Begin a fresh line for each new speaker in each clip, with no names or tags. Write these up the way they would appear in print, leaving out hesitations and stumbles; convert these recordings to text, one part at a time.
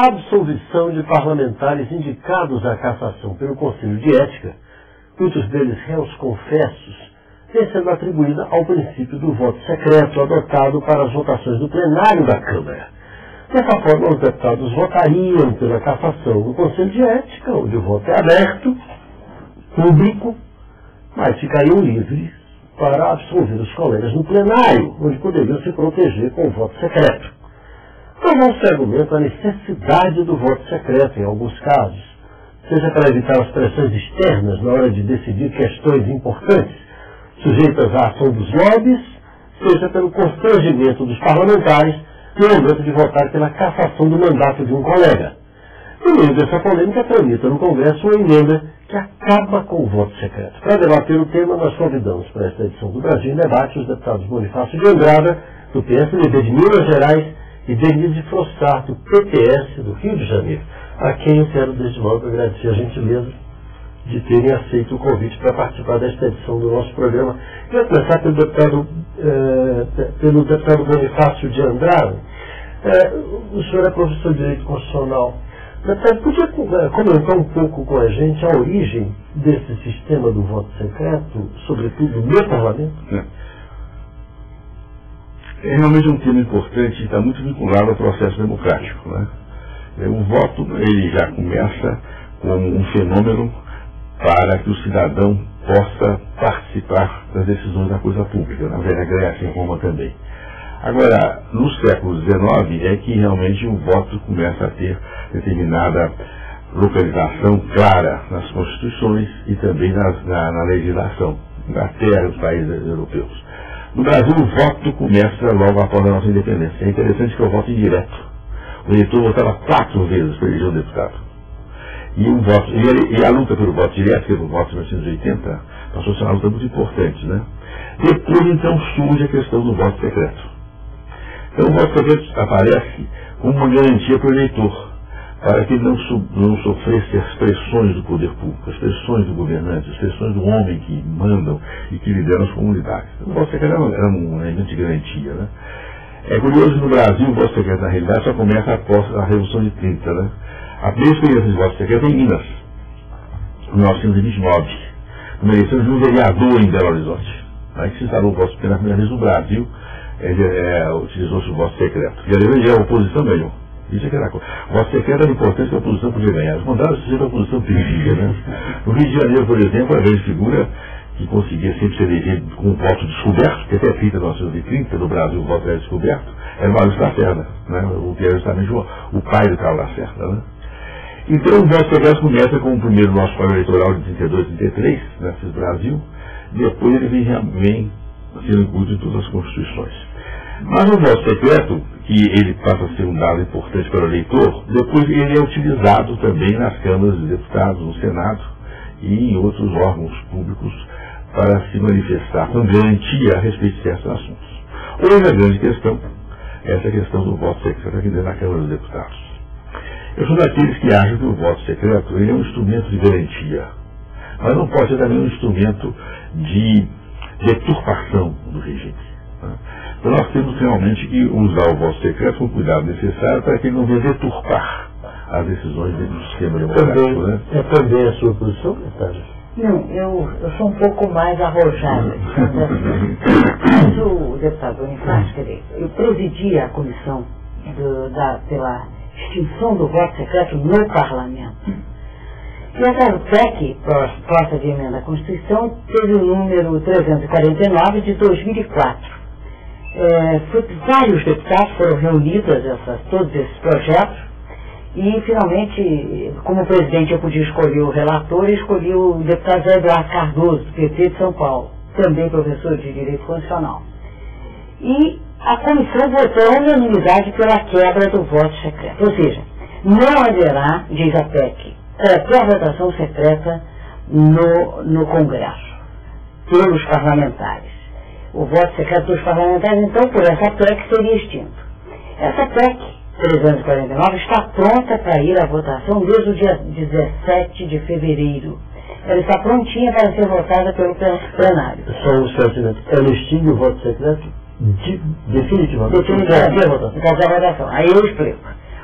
A absolvição de parlamentares indicados à cassação pelo Conselho de Ética, muitos deles réus confessos, vem sendo atribuída ao princípio do voto secreto adotado para as votações do plenário da Câmara. Dessa forma, os deputados votariam pela cassação do Conselho de Ética, onde o voto é aberto, público, mas ficariam livres para absolver os colegas no plenário, onde poderiam se proteger com o voto secreto. Tomou-se argumento a necessidade do voto secreto, em alguns casos, seja para evitar as pressões externas na hora de decidir questões importantes, sujeitas à ação dos lobbies, seja pelo constrangimento dos parlamentares no momento de votar pela cassação do mandato de um colega. No meio dessa polêmica, tramita no Congresso uma emenda que acaba com o voto secreto. Para debater o tema, nós convidamos para esta edição do Brasil em Debate os deputados Bonifácio de Andrada, do PSDB de Minas Gerais, e Denise Frossard, do PPS do Rio de Janeiro, a quem eu quero desde logo agradecer a gentileza de terem aceito o convite para participar desta edição do nosso programa. Eu vou começar pelo deputado Bonifácio de Andrada. O senhor é professor de Direito Constitucional. Deputado, podia comentar um pouco com a gente a origem desse sistema do voto secreto, sobretudo no Parlamento?
É realmente um tema importante e está muito vinculado ao processo democrático, né? O voto, ele já começa como um fenômeno para que o cidadão possa participar das decisões da coisa pública, na velha Grécia e Roma também. Agora, no século XIX é que realmente o voto começa a ter determinada localização clara nas constituições e também na legislação, até nos países europeus. No Brasil, o voto começa logo após a nossa independência. É interessante que é o voto indireto. O eleitor votava 4 vezes para eleger um deputado. E a luta pelo voto direto, pelo voto de 1980, passou a ser uma luta muito importante, né? Depois, então, surge a questão do voto secreto. Então, o voto secreto aparece como uma garantia para o eleitor, para que ele não sofresse as pressões do poder público, as pressões do governante, as pressões do homem que mandam e que lideram as comunidades. Então, o voto secreto era um elemento de garantia, né? É curioso que no Brasil o voto secreto, na realidade, só começa após a Revolução de 30, né? A primeira experiência de voto secreto é em Minas, em 1929, uma eleição de um vereador em Belo Horizonte. Aí que se instalou o voto pela primeira vez no Brasil, utilizou-se o voto secreto. E a oposição ganhou. Isso é que era coisa. O voto secreto era importante que a oposição podia ganhar. Os contrários, sempre a oposição perdia, né? No Rio de Janeiro, por exemplo, a grande figura que conseguia sempre se eleger com um voto descoberto, que até 1930, no Brasil o voto era descoberto, era o Maurício Lacerda, né? O que era justamente o pai do Carlos Lacerda, né? Então o voto secreto começa com o primeiro nosso plano eleitoral de 32, 33, né, Brasil, depois ele vem sendo incluído em todas as constituições. Mas o voto secreto, que ele passa a ser um dado importante para o eleitor, depois ele é utilizado também nas câmaras de deputados, no Senado e em outros órgãos públicos para se manifestar com garantia a respeito de certos assuntos. Hoje a grande questão é essa questão do voto secreto aqui dentro da Câmara dos Deputados. Eu sou daqueles que acham que o voto secreto ele é um instrumento de garantia, mas não pode ser também um instrumento de deturpação do regime. Então nós temos realmente que usar o voto secreto com o cuidado necessário para que ele não venha deturpar as decisões do sistema democrático. Né?
É também a sua posição, deputado?
Não, eu sou um pouco mais arrojada. Mas o deputado Bonifácio, quer dizer, eu presidi a comissão pela extinção do voto secreto no Parlamento. E essa PEC, proposta de emenda à Constituição, teve o número 349 de 2004. Vários deputados foram reunidos, todos esses projetos, e finalmente, como presidente eu podia escolher o relator, e escolhi o deputado José Eduardo Cardoso, do PT de São Paulo, também professor de Direito Constitucional. E a comissão votou à unanimidade pela quebra do voto secreto. Ou seja, não haverá, diz a PEC, qualquer votação secreta no Congresso, pelos parlamentares. O voto secreto dos parlamentares, então, por essa PEC seria extinto. Essa PEC, 349, está pronta para ir à votação desde o dia 17 de fevereiro. Ela está prontinha para ser votada pelo plenário.
Só um certo, ela extingue o voto secreto definitivamente.
Definitivamente. Qualquer votação. Aí eu explico.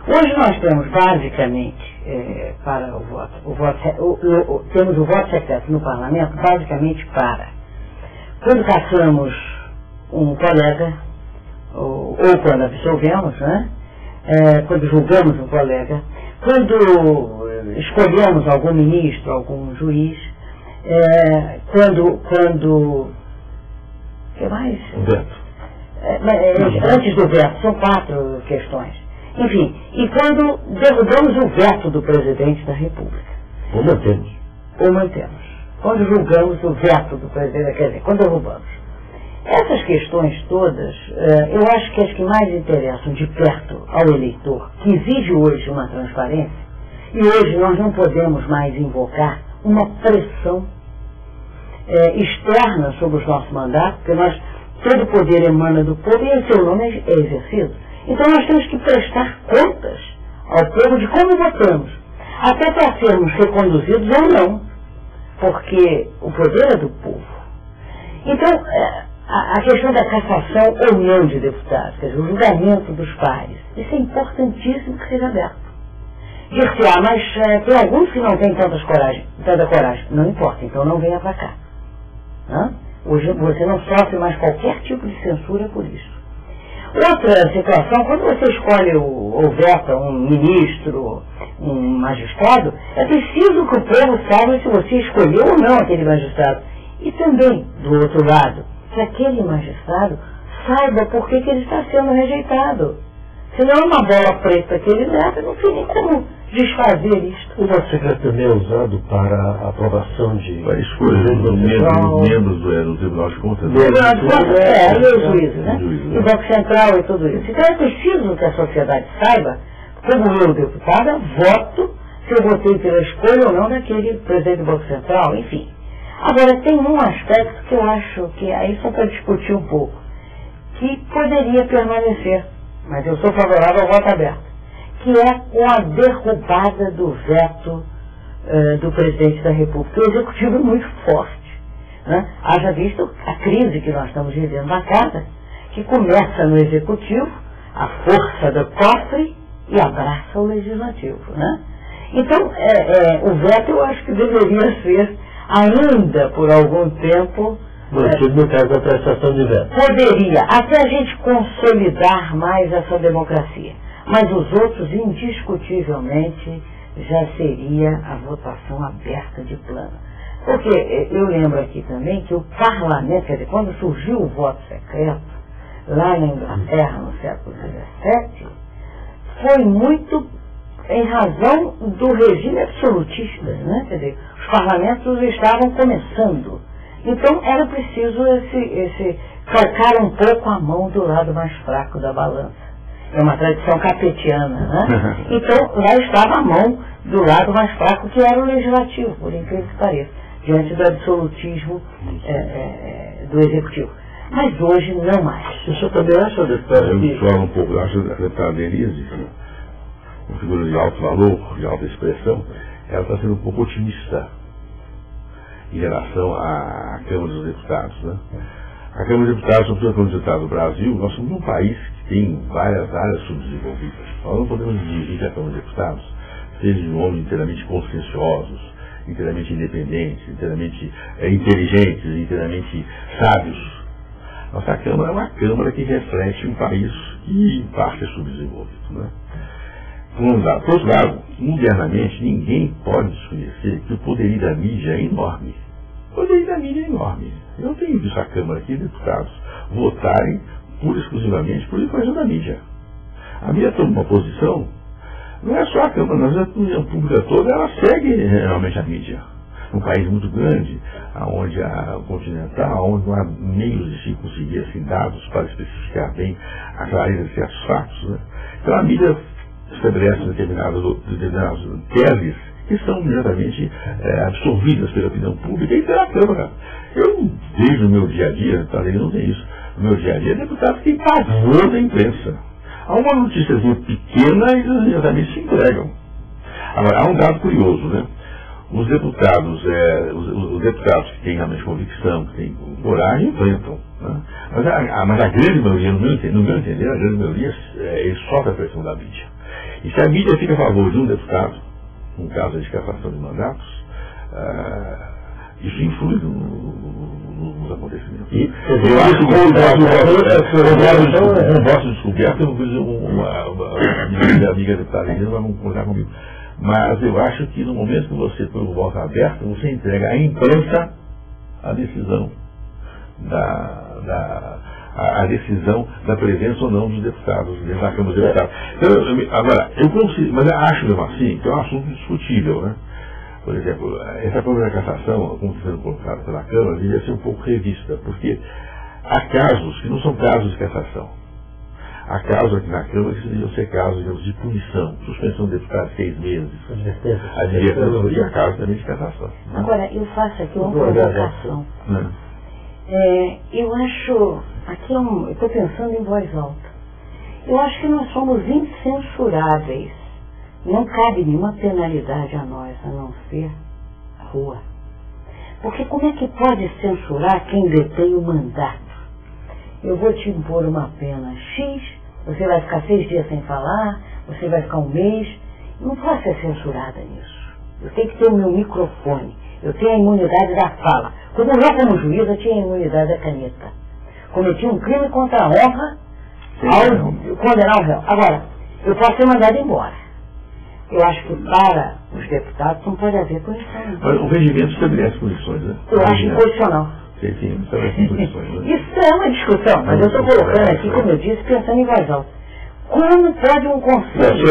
Hoje nós temos basicamente, para temos o voto secreto no parlamento, basicamente para, quando caçamos um colega, ou quando absolvemos, né? Quando julgamos um colega, quando escolhemos algum ministro, algum juiz, quando que mais?
Veto.
Antes do veto, são 4 questões. Enfim, e quando derrubamos o veto do presidente da República.
Ou mantemos.
Quando julgamos o veto do presidente, quer dizer, quando derrubamos. Essas questões todas, eu acho que as que mais interessam de perto ao eleitor, que exige hoje uma transparência, e hoje nós não podemos mais invocar uma pressão externa sobre os nossos mandatos, porque todo o poder emana do povo e em seu nome é exercido. Então nós temos que prestar contas ao povo de como votamos, até para sermos reconduzidos ou não, porque o poder é do povo. Então, a questão da cassação ou não de deputados, quer dizer, o julgamento dos pares, isso é importantíssimo que seja aberto. Dizer-se, mas tem alguns que não têm tanta coragem. Não importa, então não venha para cá. Hoje você não sofre mais qualquer tipo de censura por isso. Outra situação, quando você escolhe ou veta um ministro, um magistrado, é preciso que o povo saiba se você escolheu ou não aquele magistrado. E também, do outro lado, que aquele magistrado saiba por que ele está sendo rejeitado. Senão é uma bola preta que ele leva, não tem nem como desfazer isto.
O voto secreto também é usado para a aprovação de...
Para escolher os membros do Tribunal de Contas.
E os juízes, né? E o Banco Central e tudo isso. Então é preciso que a sociedade saiba, como eu, deputada, voto se eu votei pela escolha ou não daquele presidente do Banco Central, enfim. Agora, tem um aspecto que eu acho que aí só para discutir um pouco, que poderia permanecer, mas eu sou favorável ao voto aberto, que é com a derrubada do veto do presidente da República. O executivo é muito forte. Haja visto a crise que nós estamos vivendo na casa, que começa no executivo, a força do cofre e abraça o legislativo. Então, o veto eu acho que deveria ser ainda por algum tempo,
no caso da prestação de veto.
Poderia, até a gente consolidar mais essa democracia. Mas os outros, indiscutivelmente, já seria a votação aberta de plano. Porque eu lembro aqui também que o parlamento, quer dizer, quando surgiu o voto secreto, lá na Inglaterra, no século XVII, foi muito em razão do regime absolutista, Quer dizer, os parlamentos estavam começando. Então era preciso calcar um pouco a mão do lado mais fraco da balança. É uma tradição capetiana, Então lá estava a mão do lado mais fraco, que era o legislativo, por incrível que pareça, diante do absolutismo do executivo. Mas hoje não mais.
O senhor também acha, deputado?
Eu discordo um pouco, eu acho que a deputada Denise, uma figura de alto valor, de alta expressão, ela está sendo um pouco otimista em relação à Câmara dos Deputados. A Câmara dos Deputados, sobretudo a Câmara dos Deputados do Brasil, nós somos um país que tem várias áreas subdesenvolvidas. Nós não podemos dizer que a Câmara dos Deputados seja de homens inteiramente conscienciosos, inteiramente independentes, inteiramente inteligentes, inteiramente sábios. Nossa Câmara é uma Câmara que reflete um país que, em parte, é subdesenvolvido. Por outro lado, internamente, ninguém pode desconhecer que o poderio da mídia é enorme. O poderio da mídia é enorme. Eu tenho visto a Câmara aqui, deputados, votarem pura e exclusivamente por influência da mídia. A mídia toma uma posição, não é só a Câmara, mas a opinião pública toda, ela segue realmente a mídia. Um país muito grande, onde a continental, onde não há meios de se conseguir assim, dados para especificar bem a clareza de certos fatos. Então a mídia estabelece determinadas teses que são imediatamente absorvidas pela opinião pública e pela Câmara. Eu vejo no meu dia a dia, talvez não tem isso, no meu dia a dia, deputados que pavor da imprensa. Há uma noticiazinha pequena e eles imediatamente se entregam. Agora, há um dado curioso, Os deputados que têm realmente convicção, que têm coragem, enfrentam. Mas a grande maioria, no meu entender, a grande maioria, eles sofrem a pressão da mídia. E se a mídia fica a favor de um deputado, no caso de cassação de mandatos, isso influi nos acontecimentos. Eu acho que um voto descoberto, eu não vou dizer minha amiga deputada não vai concordar comigo. Mas eu acho que no momento que você põe o voto aberto, você entrega à imprensa a decisão a decisão da presença ou não dos deputados dentro da Câmara dos Deputados. Então, agora, eu consigo, mas eu acho mesmo assim que é um assunto discutível, né? Por exemplo, essa coisa da cassação, como está sendo colocada pela Câmara, devia ser um pouco revista, porque há casos que não são casos de cassação. Há casos aqui na Câmara que deveriam ser casos, digamos, de punição, suspensão de deputado 6 meses, advertência, e há casos também de cassação. Né?
Agora, eu faço aqui uma provocação. Eu acho, aqui eu estou pensando em voz alta, eu acho que nós somos incensuráveis. Não cabe nenhuma penalidade a nós, a não ser a rua. Porque como é que pode censurar quem detém o mandato? Eu vou te impor uma pena X, você vai ficar 6 dias sem falar, você vai ficar 1 mês. Eu não posso ser censurada nisso. Eu tenho que ter o meu microfone. Eu tenho a imunidade da fala. Quando eu como juiz, eu tinha a imunidade da caneta. Cometi um crime contra a honra ao condenar o réu. Agora, eu posso ser mandado embora. Eu acho que para os deputados não pode haver punição.
Mas o regimento estabelece punições, né?
Eu acho incondicional.
Sim, estabelece punições. Né?
Isso é uma discussão, mas eu estou colocando aqui, como eu disse, pensando em voz alta. Como pode um conselho...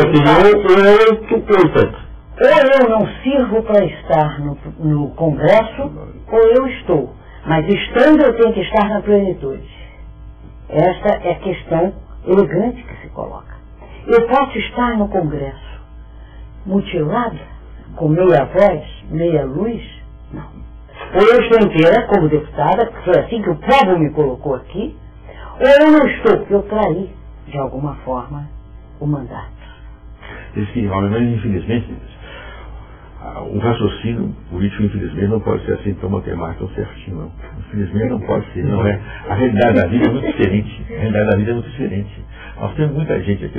Ou eu não sirvo para estar no Congresso, ou eu estou. Mas estando, eu tenho que estar na plenitude. Esta é a questão elegante que se coloca. Eu posso estar no Congresso mutilada, com meia voz, meia luz? Não. Ou eu estou inteira como deputada, que foi assim que o povo me colocou aqui, ou eu não estou, porque eu traí, de alguma forma, o mandato.
Sim, mas infelizmente, o raciocínio político, infelizmente, não pode ser assim tão matemático, tão certinho, não. Infelizmente não pode ser, não é. A realidade da vida é muito diferente. A realidade da vida é muito diferente. Nós temos muita gente aqui,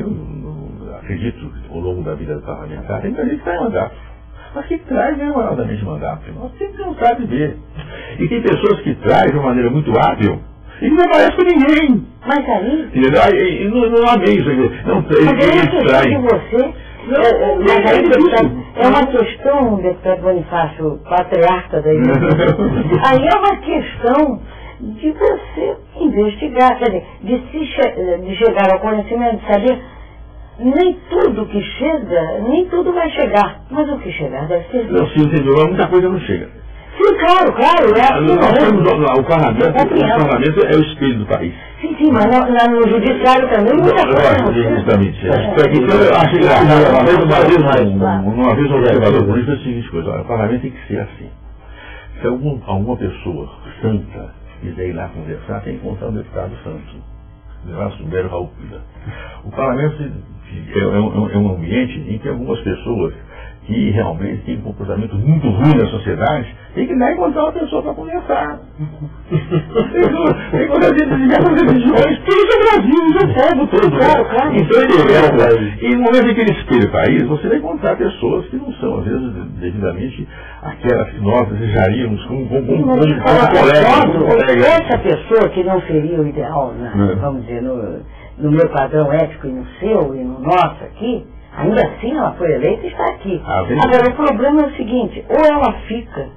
acredito, ao longo da vida parlamentar, tem muita gente que está em mandato. Mas que traz demorosamente mandato. Nós temos que não sabe ver. E tem pessoas que trazem de uma maneira muito hábil e não aparece com ninguém.
Mas aí...
Não amei isso aqui. Não,
eles traem. Mas aí, deputado, é uma questão, deputado Bonifácio, patriarca da igreja. Aí é uma questão de você investigar, quer dizer, de chegar ao conhecimento, de saber, nem tudo que chega, nem tudo vai chegar, mas o que chegar deve ser.
Não, sim, entendeu? Muita coisa não chega.
Sim, claro, é assim.
O parlamento é o espelho do país.
Sim, mas no judiciário também muita coisa.
Justamente. Eu acho engraçado. Uma vez um observador político disse a seguinte coisa: o parlamento tem que ser assim. Se alguma pessoa santa quiser ir lá conversar, tem que encontrar um deputado santo. O parlamento é um ambiente em que algumas pessoas que realmente têm um comportamento muito ruim na sociedade, tem que ir lá encontrar uma pessoa para conversar. Tem coisa de diversas religiões, tudo é Brasil, isso é povo todo.
Claro.
Então, e no momento em que ele espelha o país, você vai encontrar pessoas que não são, às vezes, devidamente aquelas que nós desejaríamos como colegas.
Essa pessoa que não seria o ideal, vamos dizer, no meu padrão ético e no seu e no nosso aqui, ainda assim ela foi eleita e está aqui. Agora, o problema é o seguinte, ou ela fica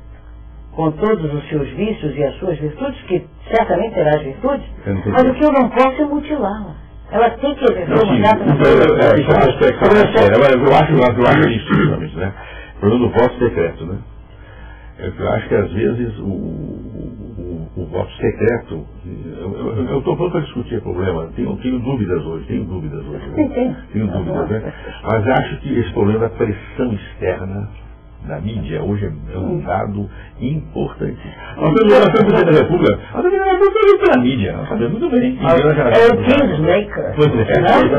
com todos os seus vícios e as suas virtudes, que certamente terá as virtudes, mas o que eu não posso é mutilá-la. Ela tem que exercer o mandato na
sociedade. Isso é um aspecto. Agora, eu acho isso, justamente, né? O problema do voto secreto, né? Eu acho que às vezes o voto secreto, eu estou pronto para discutir o problema, tenho dúvidas hoje, né? Tenho dúvidas, né? Mas acho que esse problema da pressão externa da mídia hoje é um dado importante. Nós temos o presidente da República, pela mídia, nós sabemos muito bem.
É o Kingmaker.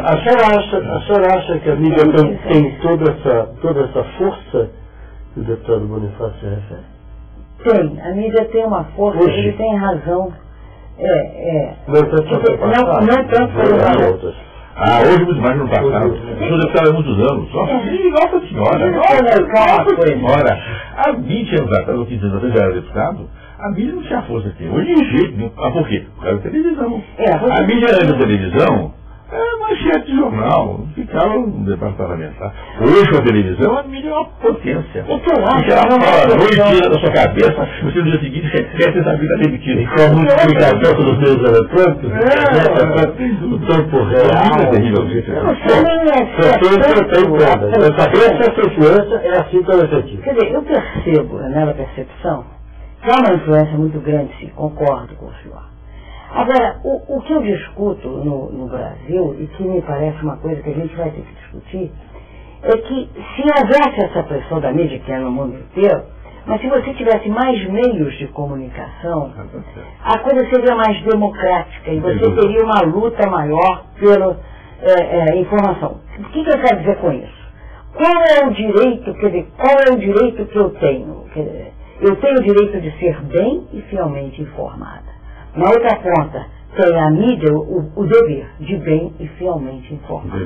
A senhora acha que a mídia tem toda essa força que o deputado Bonifácio se refere?
Tem, a mídia tem uma força, ele tem razão.
Não tanto
não tanto pelo valor.
Hoje muito mais no passado. Eu sou deputado há muitos anos. Nossa senhora. Nossa senhora. Há 20 anos atrás, ou 15 anos atrás, eu era deputado. A mídia não tinha força aqui. Hoje de jeito nenhum. Por quê? Por causa da televisão. A mídia era da televisão. Manchete de jornal, ficava no debate parlamentar. Hoje com a televisão, a mídia é uma potência. O que eu acho? Ela fala 2 dias da sua cabeça, você no dia seguinte recebe essa vida demitida. E com a multiplicação dos meios eletrônicos, o tempo real é terrivelmente. Essa influência é assim tão efetiva.
Quer dizer, eu percebo, nela percepção, que há uma influência muito grande, sim, concordo com o senhor. Agora, o que eu discuto no Brasil, e que me parece uma coisa que a gente vai ter que discutir, é que se houvesse essa pressão da mídia, que é no mundo inteiro, mas se você tivesse mais meios de comunicação, a coisa seria mais democrática e você teria uma luta maior pela informação. O que eu quero dizer com isso? Qual é o direito, quer dizer, qual é o direito que eu tenho? Eu tenho o direito de ser bem e fielmente informada. Na outra ponta, tem a mídia o dever de bem e fielmente informar.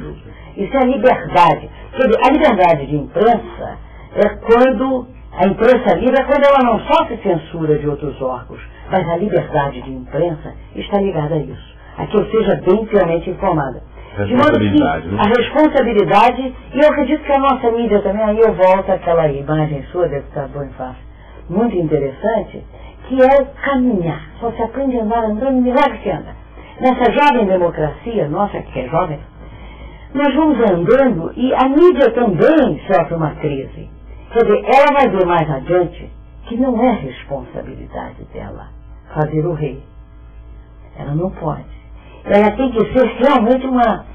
Isso é a liberdade. Quer dizer, a liberdade de imprensa é quando a imprensa livre é quando ela não sofre censura de outros órgãos, mas a liberdade de imprensa está ligada a isso, a que eu seja bem e fielmente informada. De modo que a responsabilidade, e eu acredito que a nossa mídia também, aí eu volto àquela imagem sua, deputado Bonifácio, muito interessante, que é caminhar. Só se aprende a andar andando, milagre que anda. Nessa jovem democracia, nossa que é jovem, nós vamos andando e a mídia também sofre uma crise. Quer dizer, ela vai ver mais adiante que não é responsabilidade dela fazer o rei. Ela não pode. Ela tem que ser realmente uma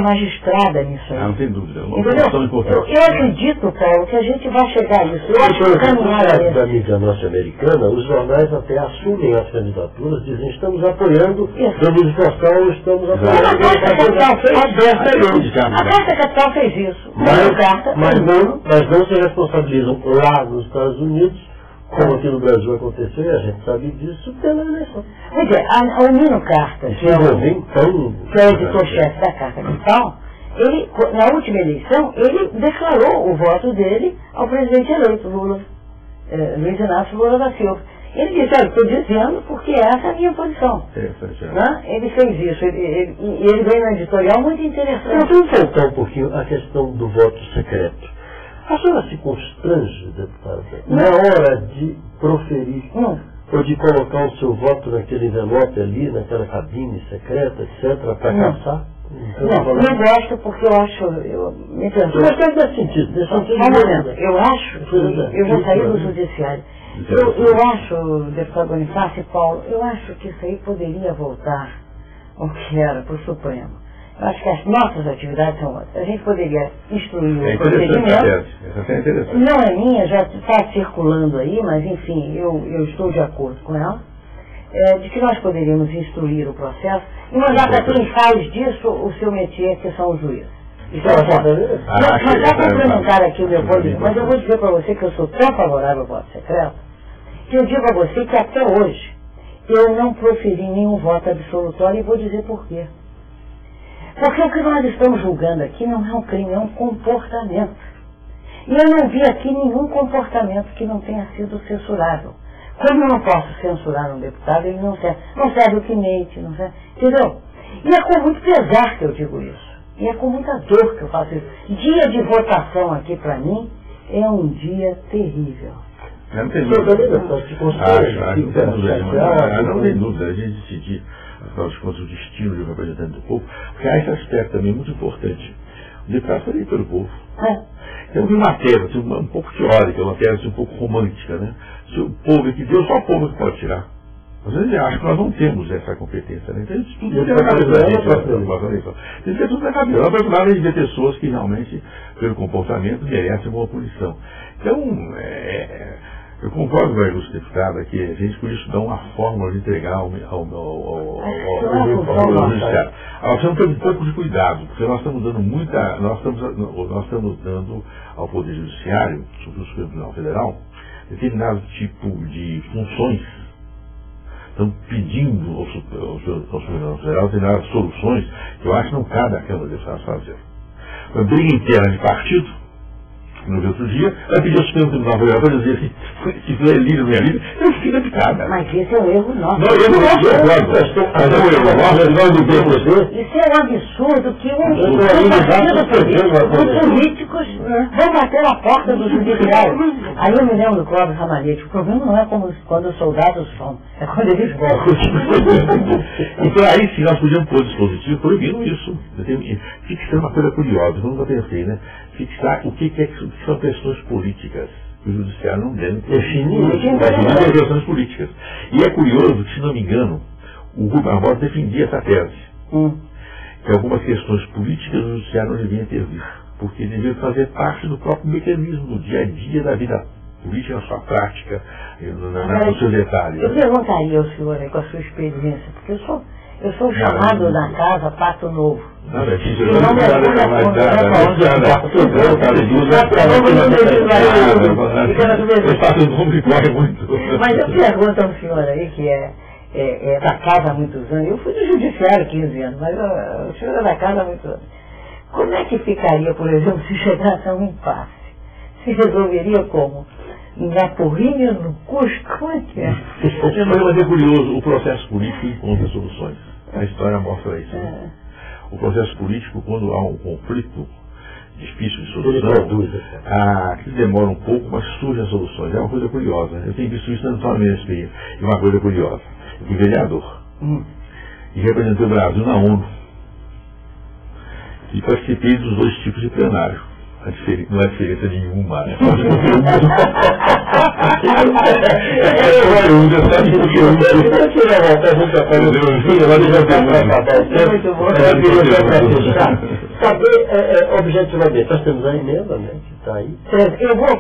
magistrada nisso aí.
Não tem dúvida.
Eu acredito, Paulo, que a gente vai chegar a isso. Eu acho que caminhar
da mídia norte-americana, os jornais até assumem as candidaturas, dizem estamos apoiando, vamos esforçar ou estamos apoiando.
A Carta Capital fez isso.
Mas não se responsabilizam lá nos Estados Unidos, como aqui no Brasil aconteceu, e a gente sabe disso pela eleição.
Pois é, o Nino Carta, que é o editor-chefe da Carta Capital, ele, na última eleição, ele declarou o voto dele ao presidente eleito, Luiz Inácio Lula da Silva. Ele disse, estou dizendo porque essa é a minha posição. Ele fez isso, ele veio no editorial muito interessante.
Vamos voltar um pouquinho à questão do voto secreto. A senhora se constrange, deputada, na hora de proferir ou de colocar o seu voto naquele envelope ali, naquela cabine secreta, etc., para caçar?
Não gosto porque eu acho... Me perdoe.
Mas faz sentido.
Eu acho que... Eu já saí do judiciário. Eu acho, deputado Bonifácio e Paulo, eu acho que isso aí poderia voltar ao que era, para o Supremo. Eu acho que as nossas atividades são outras. A gente poderia instruir o procedimento. Não é minha, já está circulando aí, mas enfim, eu estou de acordo com ela, de que nós poderíamos instruir o processo e mandar para quem faz disso o seu métier, que são os juízes. Mas já complementar aqui o meu ponto, mas eu vou dizer para você que eu sou tão favorável ao voto secreto, que eu digo a você que até hoje eu não proferi nenhum voto absolutório e vou dizer por quê. Porque o que nós estamos julgando aqui não é um crime, é um comportamento. E eu não vi aqui nenhum comportamento que não tenha sido censurado. Como eu não posso censurar um deputado, ele não serve o que mente, não serve, entendeu? E é com muito pesar que eu digo isso. E é com muita dor que eu faço isso. Dia de votação aqui para mim é um dia terrível.
Não tem dúvida. Não tem dúvida. A gente decidir, afinal de contas, o destino de um representante do povo, porque há esse aspecto também muito importante. O deputado foi eleito pelo povo. Tem uma matéria assim, um pouco teórica, uma matéria assim, um pouco romântica, né? Se o povo é que Deus, só o povo que pode tirar. Às vezes acho que nós não temos essa competência, né? Então isso tudo é na cabeça da gente. Isso é tudo na cabeça. Na verdade, a gente vê pessoas que realmente, pelo comportamento, merecem uma punição. Então, eu concordo com a ilustre deputada que a gente por isso dá uma fórmula de entregar ao judiciário. Nós temos que ter um pouco de cuidado, porque nós estamos dando nós estamos dando ao Poder Judiciário, sobretudo ao Supremo Tribunal Federal, determinado tipo de funções estão pedindo ao Superior Geral determinadas soluções que eu acho que não cabe à Câmara dos Deputados fazer. Uma briga interna de partido, no outro dia, vai pedir ao Supremo Tribunal Federal para dizer assim, se for líder ou não é líder, eu fico da picada.
Mas esse é um erro nosso.
Não, eu não concordo. Mas é um erro nosso, nós não temos você.
Isso é um absurdo que os políticos vão bater na porta do judiciário. Aí eu me lembro do Clóvis Ramalhete. O problema não é como quando os soldados são, é quando eles voltam.
Então aí sim nós podíamos pôr dispositivo proibindo isso. Fixar uma coisa curiosa, eu nunca pensei, né? Fixar o que são questões políticas. O judiciário não deve definir questões políticas. E é curioso que, se não me engano, o Rui Barbosa defendia essa tese. Que algumas questões políticas do judiciário não deviam intervir, porque deviam fazer parte do próprio mecanismo, do dia a dia da vida política, na sua prática, nos seus detalhes.
Eu perguntaria ao senhor aí, com a sua experiência, porque eu sou chamado na casa Pato Novo.
Mas eu
pergunto ao senhor aí, que é da casa há muitos anos, eu fui do judiciário 15 anos, mas o senhor é da casa há muitos anos. Como é que ficaria, por exemplo, se chegasse a um impasse? Se resolveria como? Na porrinha, no cusco, como é que é?
Mas é curioso, o processo político encontra soluções. A história mostra isso. Né? O processo político, quando há um conflito difícil de solução, que demora um pouco, mas surgem as soluções. É uma coisa curiosa. Eu tenho visto isso na minha experiência. E uma coisa curiosa. Eu fui vereador. E representei o Brasil na ONU. E participei dos dois tipos de plenário. Não é diferença nenhuma.
Saber objetivamente, nós temos a emenda, né, que está aí.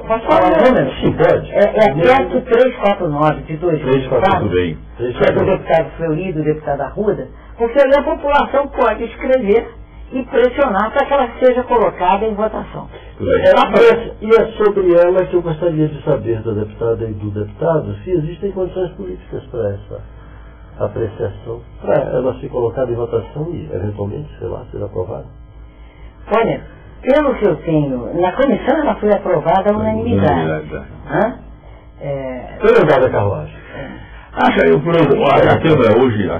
Posso falar?
Sim, pode.
É perto 349 de 2004.
Tudo bem.
Que é do deputado Fleury, do deputado Arruda, porque a população pode escrever e pressionar para que ela seja colocada em votação.
E é sobre ela que eu gostaria de saber da deputada e do deputado se existem condições políticas para essa apreciação, para ela ser colocada em votação e, eventualmente, sei lá, ser aprovada.
Olha, pelo que eu tenho, na comissão ela foi aprovada à unanimidade.
Foi levada a carruagem.
A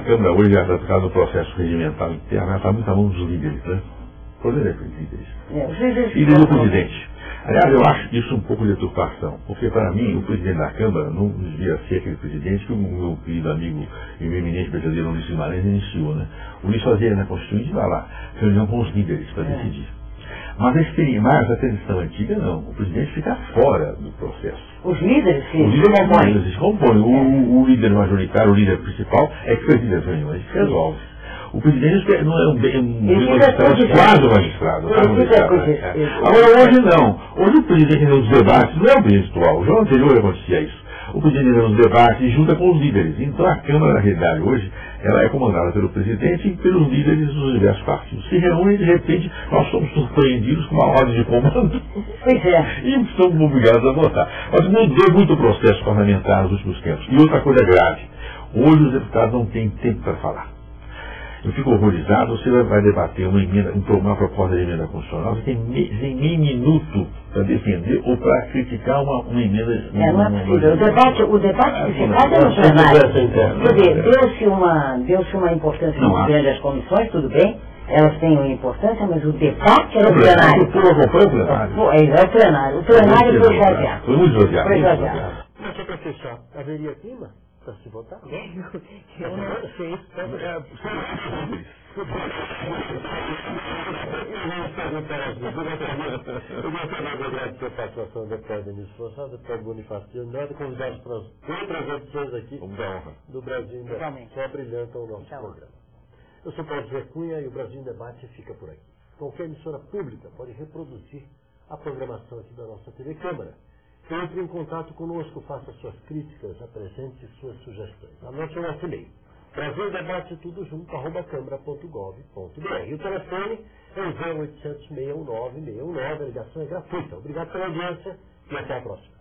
Câmara hoje, por causa do processo regimental interno, está muito na mão dos líderes, né? Poder líderes. E do presidente. Aliás, eu acho isso um pouco de deturpação, porque para mim o presidente da Câmara não devia ser aquele presidente que o meu querido amigo e meu eminente brasileiro Ulisses Guimarães iniciou, né? O Ulisses fazia na Constituinte, vai lá, reunião com os líderes para decidir. Mas a tradição antiga não. O presidente fica fora do processo.
Os líderes
se compõem. O líder majoritário, o líder principal, é que preside as reuniões, que resolve. O presidente não é um magistrado, quase um magistrado. Agora, hoje não. Hoje o presidente nos debates, não é o presidente atual. Já no anterior acontecia isso. O presidente nos debates e junta com os líderes. Então a Câmara, na realidade, hoje, ela é comandada pelo presidente e pelos líderes dos diversos partidos. Se reúnem e, de repente, nós somos surpreendidos com uma ordem de comando.
Pois é.
E somos obrigados a votar. Mas mudou muito o processo parlamentar nos últimos tempos. E outra coisa grave. Hoje os deputados não têm tempo para falar. Eu fico horrorizado, você vai debater uma proposta de emenda constitucional, você tem nem minuto para defender ou para criticar uma emenda.
Não é possível. O debate que se faz é no plenário. Quer dizer, deu-se uma importância muito grande às comissões, tudo bem, elas têm uma importância, mas o debate é no plenário.
Foi o plenário.
É o plenário. O plenário foi esvaziado.
Foi muito esvaziado.
Foi esvaziado.
Mas só para fechar, haveria clima para se votar?
Eu não sei.
Eu gostaria de agradecer a participação do deputado Denilson Forçado, do deputado Bonifácio de Andrade, convidados para as outras edições aqui do Brasil em Debate. Só brilhantam o nosso programa. Eu sou Paulo José Cunha e o Brasil em Debate fica por aqui. Qualquer emissora pública pode reproduzir a programação aqui da nossa TV Câmara. Entre em contato conosco, faça suas críticas, apresente suas sugestões. Anote o nosso e-mail. Brasil Debate tudo junto, @câmara.gov.br. E o telefone é o 0800 619 619, a ligação é gratuita. Obrigado pela audiência e até a próxima.